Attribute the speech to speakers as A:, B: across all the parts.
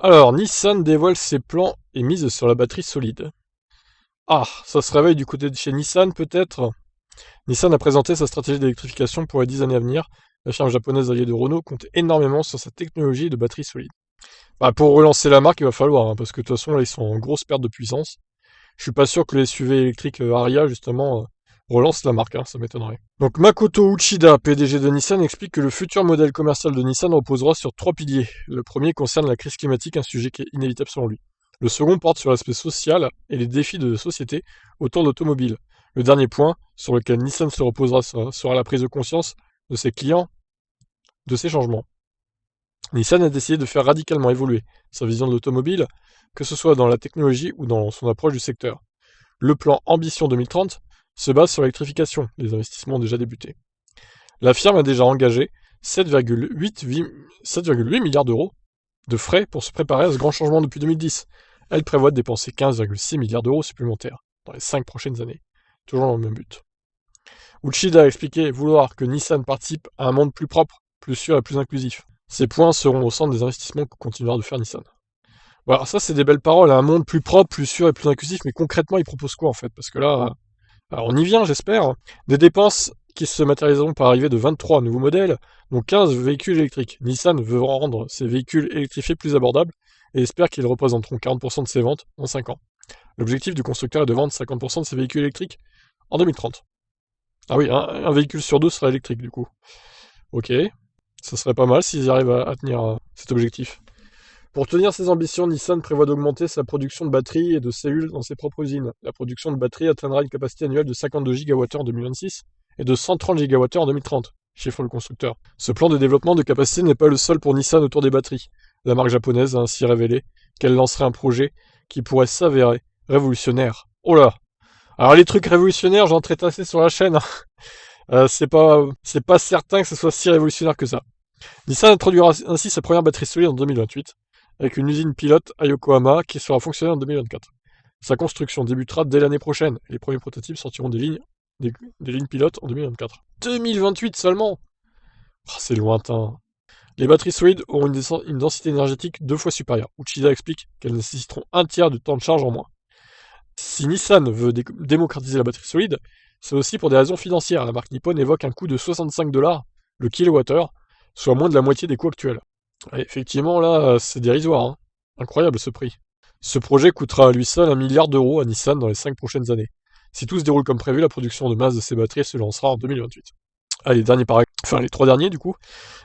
A: Alors, Nissan dévoile ses plans et mise sur la batterie solide. Ah, ça se réveille du côté de chez Nissan peut-être. Nissan a présenté sa stratégie d'électrification pour les 10 années à venir. La firme japonaise alliée de Renault compte énormément sur sa technologie de batterie solide. Bah, pour relancer la marque, il va falloir, hein, parce que de toute façon, là, ils sont en grosse perte de puissance. Je suis pas sûr que les SUV électriques Aria, justement, relancent la marque, hein, ça m'étonnerait. Donc Makoto Uchida, PDG de Nissan, explique que le futur modèle commercial de Nissan reposera sur 3 piliers. Le premier concerne la crise climatique, un sujet qui est inévitable selon lui. Le second porte sur l'aspect social et les défis de société autour de l'automobile. Le dernier point, sur lequel Nissan se reposera, sera la prise de conscience de ses clients de ces changements. Nissan a décidé de faire radicalement évoluer sa vision de l'automobile, que ce soit dans la technologie ou dans son approche du secteur. Le plan Ambition 2030 se base sur l'électrification, les investissements ont déjà débuté. La firme a déjà engagé 7,8 milliards d'euros de frais pour se préparer à ce grand changement depuis 2010. Elle prévoit de dépenser 15,6 milliards d'euros supplémentaires dans les 5 prochaines années, toujours dans le même but. Uchida a expliqué vouloir que Nissan participe à un monde plus propre, plus sûr et plus inclusif. Ces points seront au centre des investissements que continuera de faire Nissan. Voilà, ça c'est des belles paroles, un monde plus propre, plus sûr et plus inclusif, mais concrètement, ils proposent quoi en fait? Parce que là, on y vient, j'espère. Des dépenses qui se matérialiseront par l'arrivée de 23 nouveaux modèles, dont 15 véhicules électriques. Nissan veut rendre ces véhicules électrifiés plus abordables et espère qu'ils représenteront 40% de ses ventes en 5 ans. L'objectif du constructeur est de vendre 50% de ses véhicules électriques en 2030. Ah oui, un véhicule sur deux sera électrique du coup. Ok, ça serait pas mal s'ils arrivent à tenir cet objectif. Pour tenir ses ambitions, Nissan prévoit d'augmenter sa production de batteries et de cellules dans ses propres usines. La production de batteries atteindra une capacité annuelle de 52 GWh en 2026 et de 130 GWh en 2030, chiffre le constructeur. Ce plan de développement de capacité n'est pas le seul pour Nissan autour des batteries. La marque japonaise a ainsi révélé qu'elle lancerait un projet qui pourrait s'avérer révolutionnaire. Oh là! Alors les trucs révolutionnaires, j'en traite assez sur la chaîne, hein. C'est pas certain que ce soit si révolutionnaire que ça. Nissan introduira ainsi sa première batterie solide en 2028, avec une usine pilote à Yokohama qui sera fonctionnelle en 2024. Sa construction débutera dès l'année prochaine, et les premiers prototypes sortiront des lignes pilotes en 2024. 2028 seulement! Oh, c'est lointain. Les batteries solides auront une densité énergétique 2 fois supérieure. Uchida explique qu'elles nécessiteront un tiers du temps de charge en moins. Si Nissan veut démocratiser la batterie solide, c'est aussi pour des raisons financières. La marque Nippon évoque un coût de 65 dollars le kilowattheure, soit moins de la moitié des coûts actuels. Et effectivement, là, c'est dérisoire, hein. Incroyable ce prix. Ce projet coûtera à lui seul 1 milliard d'euros à Nissan dans les 5 prochaines années. Si tout se déroule comme prévu, la production de masse de ces batteries se lancera en 2028. Allez, les 3 derniers du coup.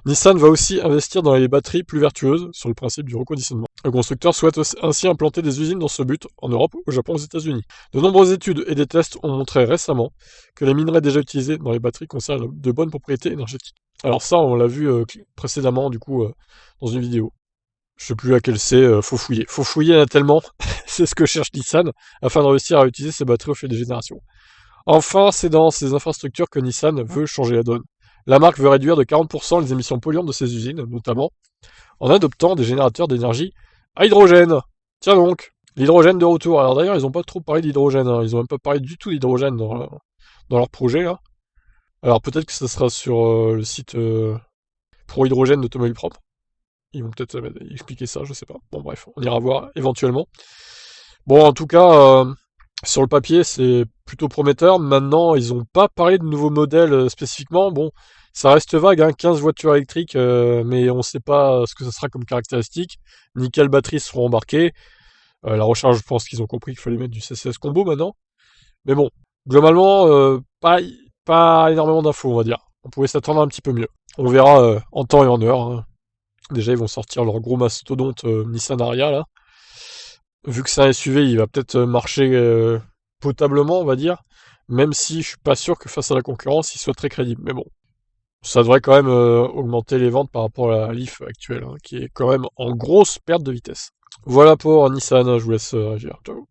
A: Nissan va aussi investir dans les batteries plus vertueuses sur le principe du reconditionnement. Le constructeur souhaite ainsi implanter des usines dans ce but en Europe, au Japon, aux États-Unis. De nombreuses études et des tests ont montré récemment que les minerais déjà utilisés dans les batteries conservent de bonnes propriétés énergétiques. Alors ça, on l'a vu précédemment du coup dans une vidéo. Je sais plus laquelle c'est, faut fouiller. Faut fouiller là, tellement, c'est ce que cherche Nissan, afin de réussir à utiliser ces batteries au fil des générations. Enfin, c'est dans ces infrastructures que Nissan veut changer la donne. La marque veut réduire de 40% les émissions polluantes de ses usines, notamment en adoptant des générateurs d'énergie à hydrogène. Tiens donc, l'hydrogène de retour. Alors d'ailleurs, ils n'ont pas trop parlé d'hydrogène, hein. Ils n'ont même pas parlé du tout d'hydrogène dans leur projet là. Alors peut-être que ça sera sur le site pro hydrogène d'Automobile Propre. Ils vont peut-être expliquer ça, je sais pas. Bon bref, on ira voir éventuellement. Bon, en tout cas, sur le papier, c'est plutôt prometteur. Maintenant, ils n'ont pas parlé de nouveaux modèles spécifiquement. Bon, ça reste vague, hein, 15 voitures électriques, mais on ne sait pas ce que ça sera comme caractéristique, ni quelles batteries seront embarquées. La recharge, je pense qu'ils ont compris qu'il fallait mettre du CCS combo maintenant. Mais bon, globalement, pas énormément d'infos, on va dire. On pouvait s'attendre un petit peu mieux. On verra en temps et en heure, hein. Déjà, ils vont sortir leur gros mastodonte Nissan Ariya, là. Vu que c'est un SUV, il va peut-être marcher potablement, on va dire. Même si je suis pas sûr que face à la concurrence, il soit très crédible. Mais bon, ça devrait quand même augmenter les ventes par rapport à la Leaf actuelle, hein, qui est quand même en grosse perte de vitesse. Voilà pour Nissan, je vous laisse réagir. Ciao.